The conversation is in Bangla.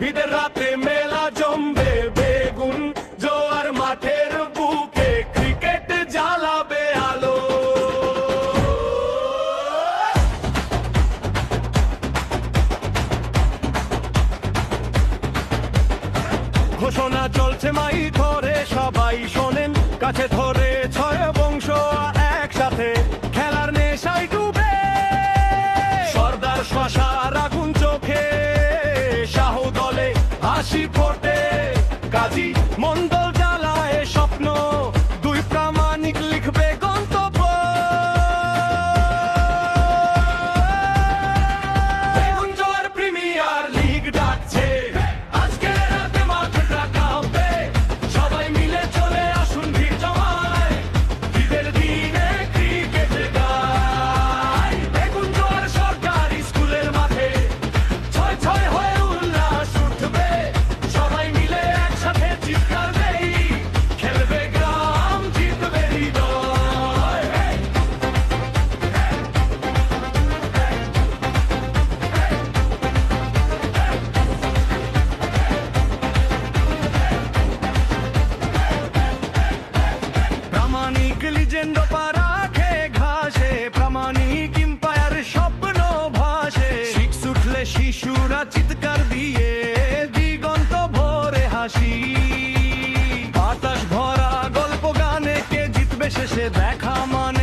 ঈদের রাতে মেলা জমবে বেগুন জোয়ার মাঠের বুকে ক্রিকেট জ্বালাবে আলো। ঘোষণা চলছে মাই ধরে সবাই শোনেন, কাছে ধরে ছয় বংশ একসাথে খেলার নেশায় ডুবে। সর্দার শশার আগুন চোখে শাহ দলে হাসি ফোটে, কাজী মন্ডল জ্বালায় স্বপ্ন, দুই প্রামাণিক লিখবে গন্তব্য। বেগুন জোয়ার প্রিমিয়ার লিগ ডাকছে, আজকে রাতে মাঠটা কাঁপবে, সবাই মিলে চলে আসুন ভিড় জমায়, ঈদের দিনে ক্রিকেট গায়। বেগুন জোয়ার সরকারি স্কুলের মাঠে ছয় ছয় হয়ে উল্লাস উঠবে, সবাই মিলে একসাথে চিৎকার দেই, খেলবে গ্রাম জিতবে হৃদয়। প্রামাণিক লিজেন্ড পারাখে ঘাসে, প্রামাণিক এম্পায়ার স্বপ্ন ভাসে, সিক্স উঠলে শিশুরা চিৎকার দিয়ে দিগন্ত ভরে হাসি। বাতাস ভরা গল্প গানে কে জিতবে শেষে দেখা মান